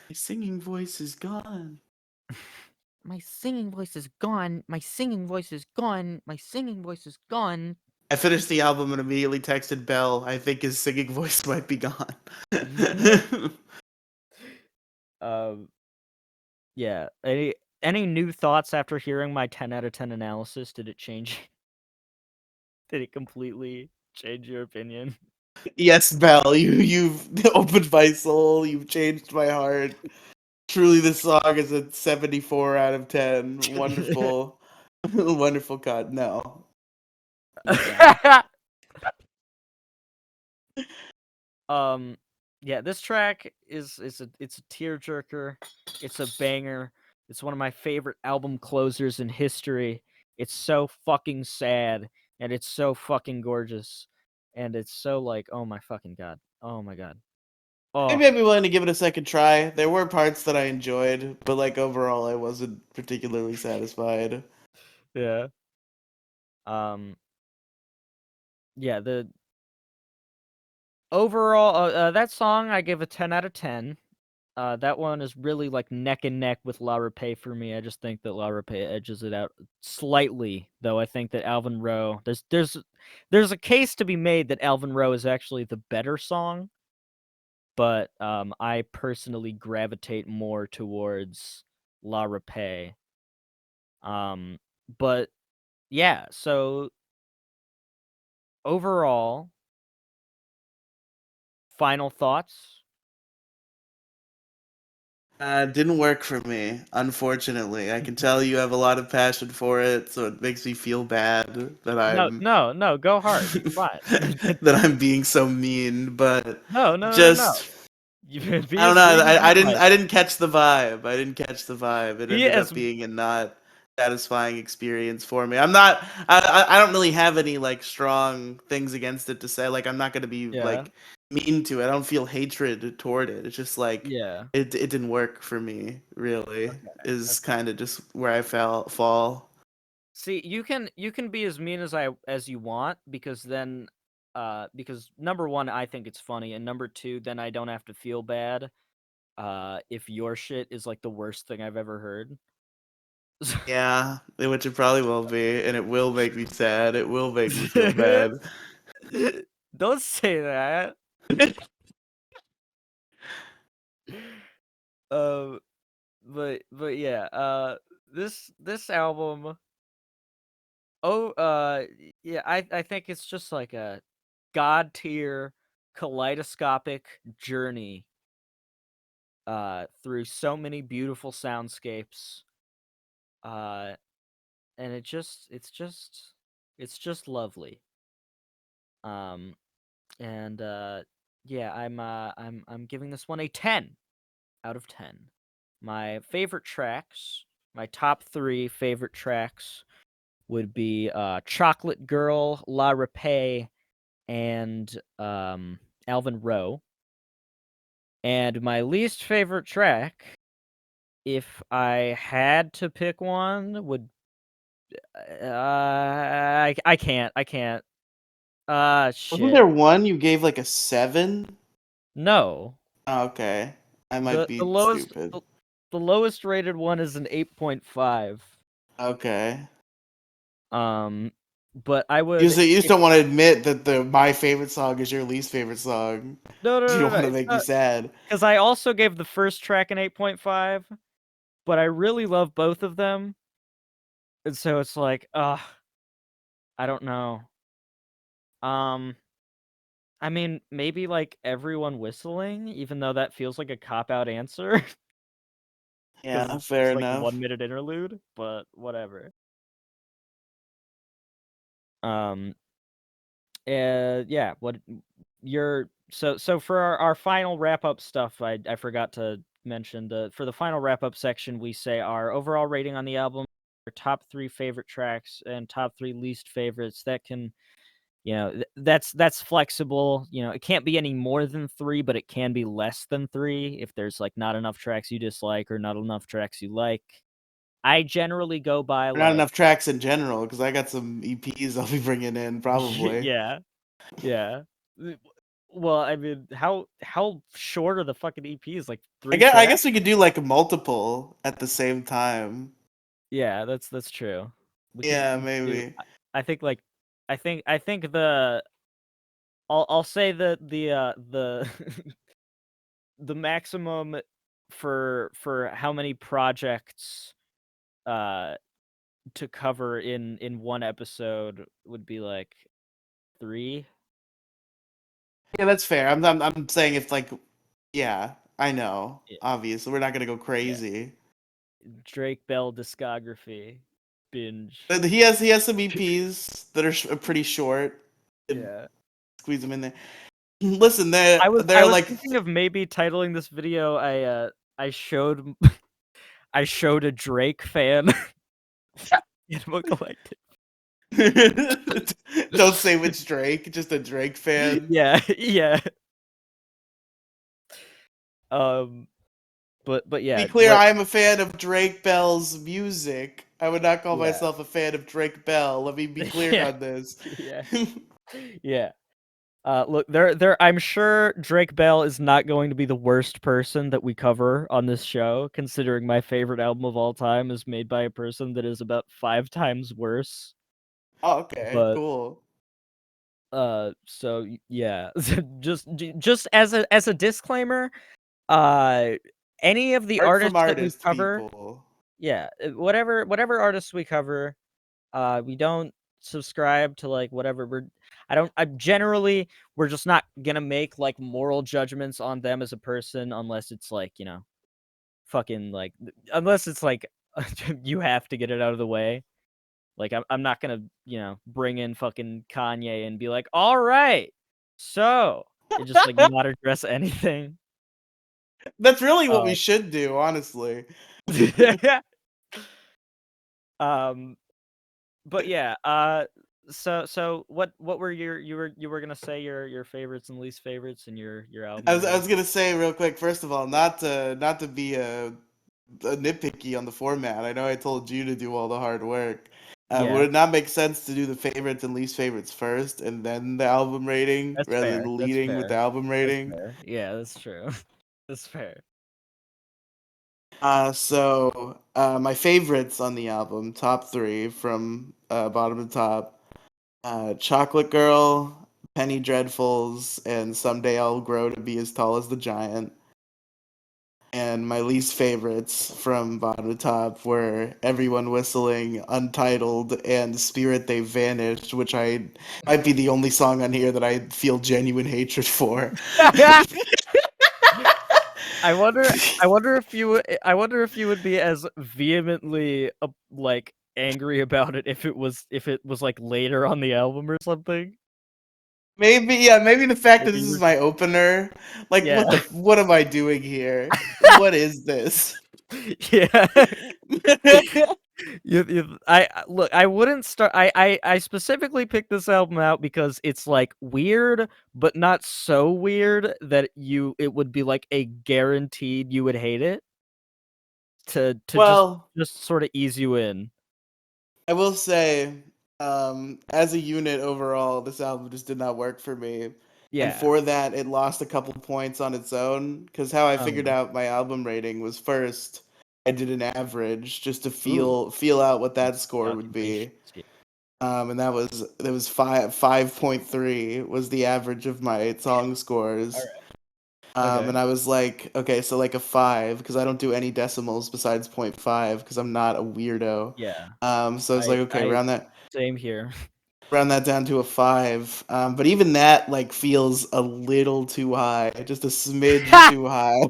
My singing voice is gone. My singing voice is gone. My singing voice is gone. My singing voice is gone. I finished the album and immediately texted Belle. I think his singing voice might be gone. um, yeah. Any new thoughts after hearing my 10 out of 10 analysis? Did it change? Did it completely change your opinion? Yes, Belle, you've opened my soul. You've changed my heart. Truly, this song is a 74 out of 10. Wonderful, wonderful cut. No, it's not. um, yeah. This track is it's a tearjerker. It's a banger. It's one of my favorite album closers in history. It's so fucking sad, and it's so fucking gorgeous, and it's so like, oh my fucking god, oh my god, oh Maybe I'd be willing to give it a second try. There were parts that I enjoyed, but like overall, I wasn't particularly satisfied. yeah. Um, yeah. The overall, that song I give a 10 out of 10. That one is really like neck and neck with La Rapet for me. I just think that La Rapet edges it out slightly, though. I think that Alvin Rowe, there's a case to be made that Alvin Rowe is actually the better song, but I personally gravitate more towards La Rapet. But yeah, so overall, final thoughts. Didn't work for me, unfortunately. I can tell you have a lot of passion for it, so it makes me feel bad that No, I'm no, no, go hard. It's fine. that I'm being so mean, but No, no, no, no. just You be I don't as know. mean as I you didn't like. I didn't catch the vibe. I didn't catch the vibe. It Be ended as up being a not satisfying experience for me. I'm not. I don't really have any like strong things against it to say. Like I'm not gonna be yeah, like mean to it. I don't feel hatred toward it. It's just like yeah. it didn't work for me. Really, is Okay. kind of just where I fall. See, you can be as mean as you want because then because number one, I think it's funny, and number two, then I don't have to feel bad if your shit is like the worst thing I've ever heard. Yeah, which it probably will be, and it will make me sad. It will make me feel bad. Don't say that. Um, but yeah, this album. Oh, yeah, I think it's just like a god tier kaleidoscopic journey through so many beautiful soundscapes. And it's just lovely. And yeah, I'm giving this one a 10 out of 10. My favorite tracks, my top 3 favorite tracks would be Chocolate Girl, La Rapet, and Alvin Rowe. And my least favorite track, if I had to pick one, would I can't. Wasn't Shit. there one you gave like a 7? No. Oh, okay. I might The be lowest stupid. the lowest rated one is an 8.5. Okay. But I You would just don't want to admit that the my favorite song is your least favorite song. no, no, You no, don't no. want to It's make me not sad. because I also gave the first track an 8.5, but I really love both of them. And so it's like, I don't know. Um, I mean, maybe like everyone whistling, even though that feels like a cop-out answer because Yeah, it's fair just like a enough. 1-minute interlude, but whatever. Um, yeah, what your so for our final wrap up stuff, I forgot to mention for the final wrap up section, we say our overall rating on the album, our top 3 favorite tracks, and top 3 least favorites. That can, that's flexible. It can't be any more than 3, but it can be less than 3 if there's like not enough tracks you dislike or not enough tracks you like. I generally go by Not like enough tracks in general because I got some EPs I'll be bringing in probably. yeah. Yeah. Well, I mean, how short are the fucking EPs? Like I 3 guess I tracks? guess we could do like multiple at the same time. Yeah, that's true. Yeah, We could do. maybe. I think like I think I'll say that the the maximum for how many projects uh to cover in one episode would be like 3. Yeah, that's fair. I'm saying if like, yeah, I know. Yeah. Obviously, we're not gonna go Yeah. crazy. Drake Bell discography binge. But he has some EPs that are pretty short. Could Yeah. squeeze them in there. Listen, they're I they're was like thinking of maybe titling this video I showed I showed a Drake fan Animal Collective. don't say which Drake, just a Drake fan. Yeah, yeah. Um but To be yeah, clear, I am a fan of Drake Bell's music. I would not call yeah. myself a fan of Drake Bell. Let me be clear Yeah. on this. Yeah. Yeah. Look, I'm sure Drake Bell is not going to be the worst person that we cover on this show, considering my favorite album of all time is made by a person that is about 5 times worse. Oh, okay, But cool. so yeah, just as a disclaimer, uh, any of the Art from artists that we artist cover, people. yeah, whatever artists we cover, we don't subscribe to like whatever I'm generally we're just not gonna make like moral judgments on them as a person unless it's like, fucking like unless it's like you have to get it out of the way. Like I'm not gonna, bring in fucking Kanye and be like, all right, so it just like not address anything. That's really what we Uh, should do, honestly. um, but yeah, so what were you were gonna say your favorites and least favorites and your I album was, I rating? was gonna say real quick. First of all, not to be a nitpicky on the format. I know I told you to do all the hard work. Would Yeah, it not make sense to do the favorites and least favorites first, and then the album rating, that's rather fair. than That's leading with the fair. album That's rating? fair. Yeah, that's true. That's fair. My favorites on the album, top 3 from bottom to top: Chocolate Girl, Penny Dreadfuls, and Someday I'll Grow to Be as Tall as the Giant. and my least favorites from bottom to top were Everyone Whistling, Untitled, and Spirit They Vanished, which I might be the only song on here that I feel genuine hatred for. I wonder if I wonder if you would be as vehemently like angry about it if it was like later on the album or something. Maybe, yeah, maybe the fact that Maybe this you is were, my opener, like yeah. what am I doing here? What is this? Yeah. Look, I wouldn't start. I specifically picked this album out because it's like weird, but not so weird that it would be like a guaranteed you would hate it. To Well, just sort of ease you in. I will say, as a unit overall, this album just did not work for me. And Yeah. for that, it lost a couple points on its own. Because how I figured Um. out my album rating was first, I did an average just to Ooh. feel out what that score would be. Calculations. Yeah. And that was 5.3 was the average of my song All scores. right. Okay. And I was like, okay, so like a 5 because I don't do any decimals besides 0.5 because I'm not a weirdo. Yeah. So I was like, okay, I same here. round that down to a 5. But even that like feels a little too high, just a smidge too high.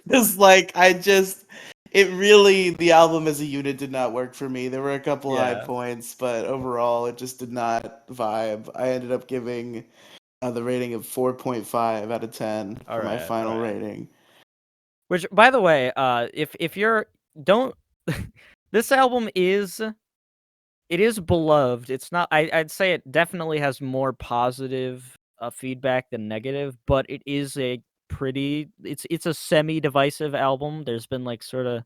It's like it really the album as a unit did not work for me. There were a couple high Yeah. points, but overall it just did not vibe. I ended up giving the rating of 4.5 out of 10 All for my right. All final right. rating. Which, by the way, if you're don't, this album is beloved. It's not. I'd say it definitely has more positive feedback than negative, but it is a pretty. It's a semi-divisive album. There's been like sort of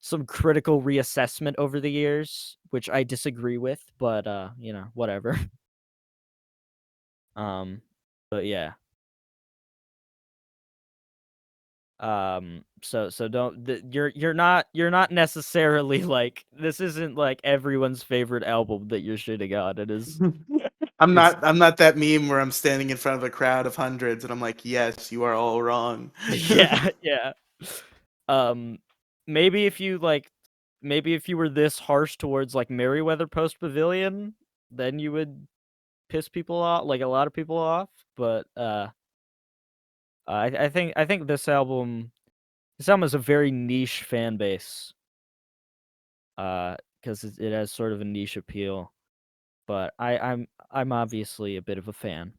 some critical reassessment over the years, which I disagree with, but whatever. Um, but yeah. So don't you're not necessarily like this isn't like everyone's favorite album that you're shitting on. It's I'm not that meme where I'm standing in front of a crowd of hundreds and I'm like, "Yes, you are all wrong." yeah, yeah. Um, maybe if you like, maybe if you were this harsh towards like Merryweather Post Pavilion, then you would piss people off, like a lot of people off. But I think this album is a very niche fan base. Because it has sort of a niche appeal. But I'm obviously a bit of a fan.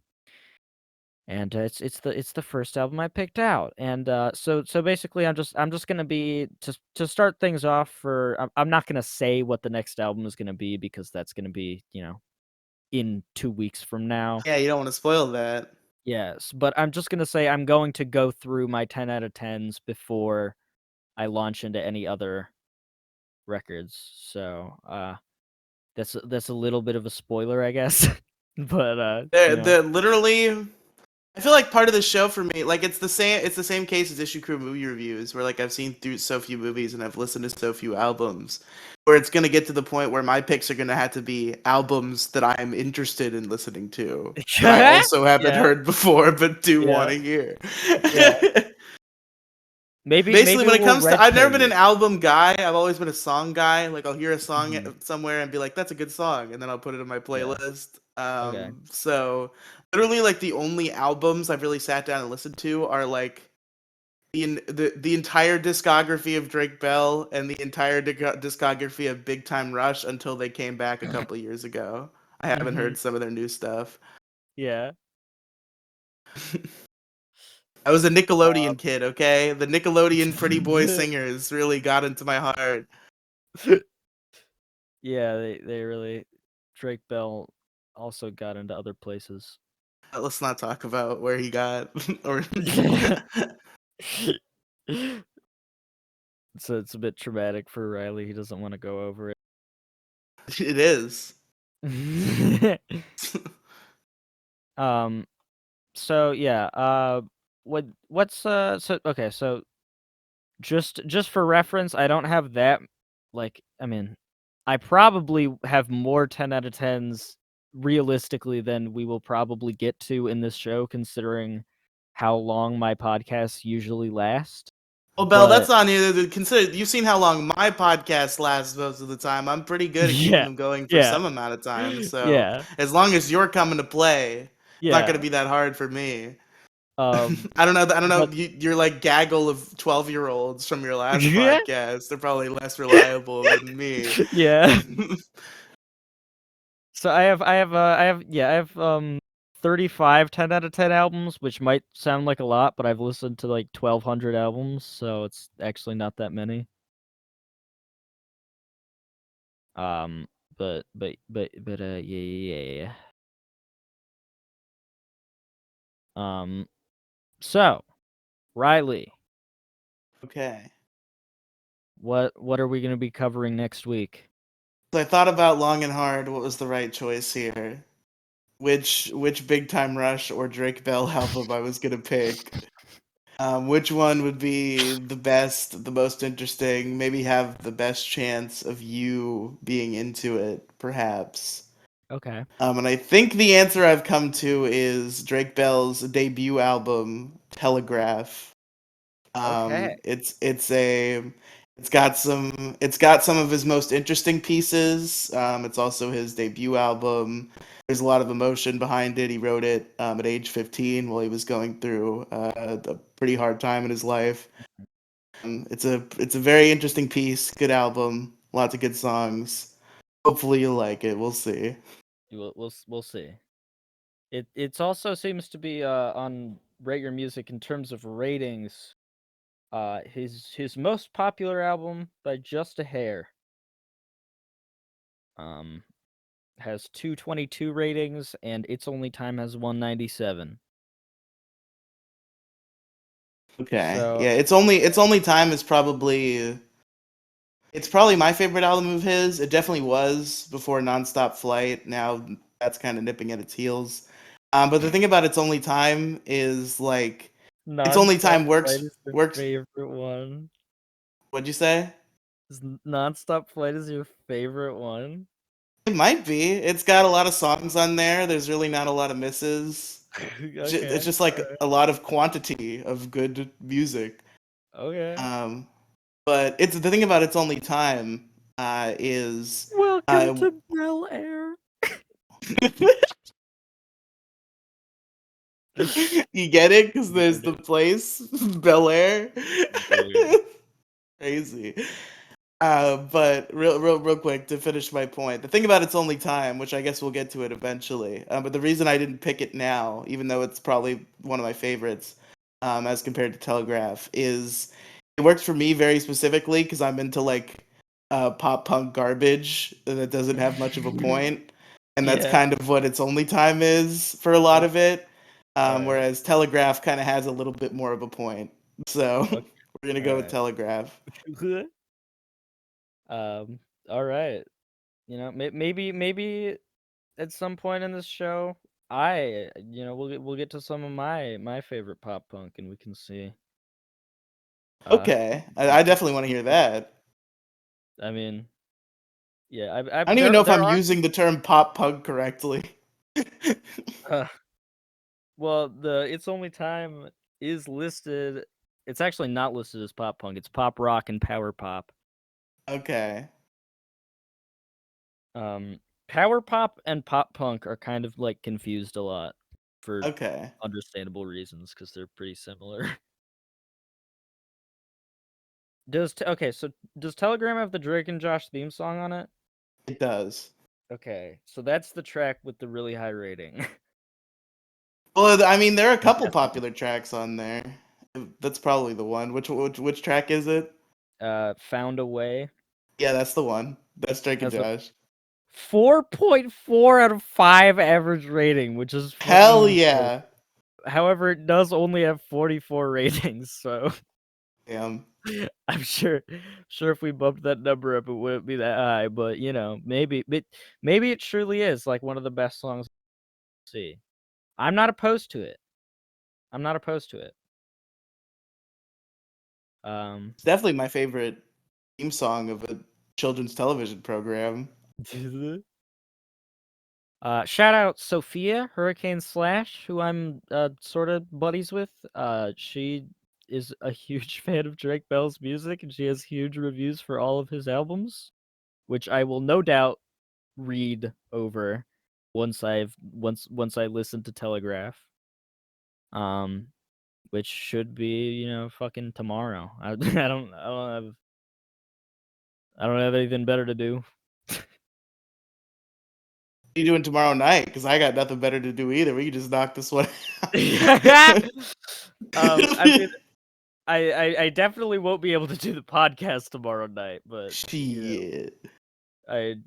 And it's the first album I picked out, and so basically I'm just gonna be to start things off for I'm not gonna say what the next album is gonna be because that's gonna be in 2 weeks from now. Yeah, you don't want to spoil that. Yes, but I'm just gonna say I'm going to go through my 10 out of 10s before I launch into any other records. So that's a little bit of a spoiler, I guess. But The literally I feel like part of the show for me, like it's the same case as Issue Crew movie reviews, where like I've seen through so few movies and I've listened to so few albums, where it's gonna get to the point where my picks are gonna have to be albums that I'm interested in listening to, that I also haven't yeah, heard before but do want yeah, to hear. yeah. Maybe Basically, maybe when it we'll comes to, red I've pill never been you. an album guy. I've always been a song guy. Like I'll hear a song Mhm. somewhere and be like, "That's a good song," and then I'll put it in my Yeah. playlist. Okay. So literally, like the only albums I've really sat down and listened to are like the entire discography of Drake Bell and the entire discography of Big Time Rush until they came back a couple years ago. I haven't Mhm. heard some of their new stuff. Yeah. I was a Um, Nickelodeon kid, okay? The Nickelodeon Pretty Boy singers really got into my heart. yeah, they really Drake Bell also got into other places. Let's not talk about where he got or So it's a bit traumatic for Riely. He doesn't want to go over it is. it. um. So yeah. What's so okay. So just for reference, I don't have that. Like, I mean, I probably have more 10 out of 10s realistically than we will probably get to in this show, considering how long my podcasts usually last. Well, Belle, that's But on you. Consider you've seen how long my podcast lasts most of the time. I'm pretty good at keeping yeah, them going for yeah, some amount of time. So yeah, as long as you're coming to play, it's not going to yeah. be that hard for me. Um, I don't know. I don't know. but You're like gaggle of 12-year-olds from your last yeah, podcast. They're probably less reliable than me. yeah. So I have 35 10 out of 10 albums, which might sound like a lot, but I've listened to like 1,200 albums, so it's actually not that many. Um, yeah, yeah, yeah. So Riely, Okay. what are we gonna be covering next week? So I thought about long and hard what was the right choice here. Which Big Time Rush or Drake Bell album I was gonna pick. Which one would be the best, the most interesting, maybe have the best chance of you being into it, perhaps. Okay. And I think the answer I've come to is Drake Bell's debut album, Telegraph. Okay. It's got some of his most interesting pieces. It's also his debut album. There's a lot of emotion behind it. He wrote it at age 15 while he was going through a pretty hard time in his life. It's a very interesting piece. Good album. Lots of good songs. Hopefully you'll like it. We'll see. We'll see. It's also seems to be on Rate Your Music in terms of ratings. His most popular album by Just a Hair. Um, has 222 ratings, and Its Only Time has 197. Okay. So Yeah, it's only time is probably it's probably my favorite album of his. It definitely was before Nonstop Flight. Now that's kind of nipping at its heels. But the thing about It's Only Time is like It's Only Nonstop Time Flight works is your works. favorite one. What'd you say? Nonstop Flight is your favorite one? It might be. It's got a lot of songs on there. There's really not a lot of misses. It's Okay. just like Alright. a lot of quantity of good music. Okay. Um, but it's the thing about It's Only Time is Welcome uh, to Bel Air. you get it because there's Weird. the place Bel Air. Weird. Crazy. But real quick to finish my point, the thing about It's Only Time, which I guess we'll get to it eventually, but the reason I didn't pick it now, even though it's probably one of my favorites, as compared to Telegraph, is it works for me very specifically because I'm into like pop punk garbage that doesn't have much of a point, and that's Yeah. kind of what It's Only Time is for a lot Okay. of it. Alright. Whereas Telegraph kind of has a little bit more of a point. So Okay. we're gonna go with Alright. Telegraph. Um, alright. Maybe at some point in this show, we'll get to some of my favorite pop punk, and we can see. Uh, Okay, we I can definitely want to see. hear that. I mean, yeah, I I don't even know if there I'm are using the term pop punk correctly. uh, well, the It's Only Time is listed. It's actually not listed as pop punk. It's pop rock and power pop. Okay, Um, Power pop and pop punk are kind of like confused a lot for okay, understandable reasons because they're pretty similar. Okay, so does Telegram have the Drake and Josh theme song on it? it does. Okay, so that's the track with the really high rating. Well, I mean, there are a I'm couple guessing. popular tracks on there. That's probably the one. Which track is it? Found a Way Yeah, that's the one. That's Drake and has a Josh. 4.4 out of 5 average rating, which is Hell fucking great. yeah! However, it does only have 44 ratings, so Damn. I'm sure if we bumped that number up, it wouldn't be that high. But maybe it truly is like one of the best songs. See, I'm not opposed to it. I'm not opposed to it. Um, It's definitely my favorite theme song of a children's television program. shout out Sophia Hurricane Slash, who I'm sort of buddies with. She is a huge fan of Drake Bell's music, and she has huge reviews for all of his albums, which I will no doubt read over once I listen to Telegraph. Which should be, fucking tomorrow. I don't have anything better to do. What are you doing tomorrow night? Because I got nothing better to do either. We can just knock this one out. I mean, I definitely won't be able to do the podcast tomorrow night, but Shit. the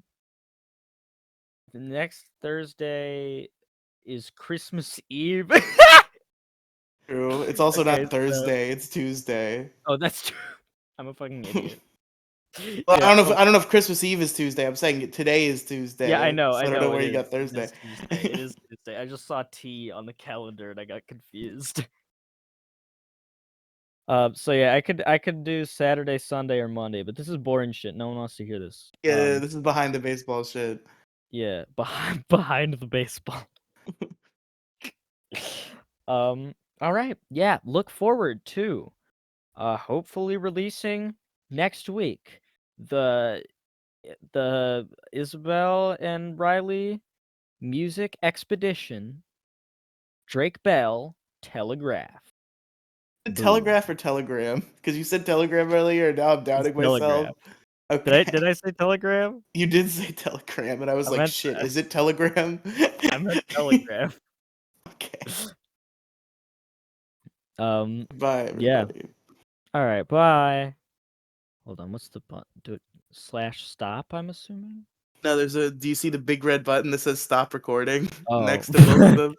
next Thursday is Christmas Eve. True. It's also Okay, not Thursday. It's Tuesday. Oh, that's true. I'm a fucking idiot. Well, Yeah, I don't know if Christmas Eve is Tuesday. I'm saying today is Tuesday. Yeah, I know. So I don't know where it you got is. Thursday. It is Tuesday. It is Tuesday. I just saw T on the calendar and I got confused. So yeah, I could do Saturday, Sunday, or Monday, but this is boring shit. No one wants to hear this. Yeah, this is behind the baseball shit. Yeah, behind the baseball. All right. Yeah, look forward to hopefully releasing next week the Isabel and Riely Music Expedition Drake Bell Telegraph. Telegraph or Telegram? Because you said Telegram earlier, and now I'm doubting myself. Telegraph. Okay. Did I say Telegram? You did say Telegram, and I was like, shit, is it Telegram? I meant Telegraph. Okay. Yeah. Bye, everybody. All right, bye. Hold on, what's the button? Do it /stop, I'm assuming? No, do you see the big red button that says stop recording Oh. next to both of them?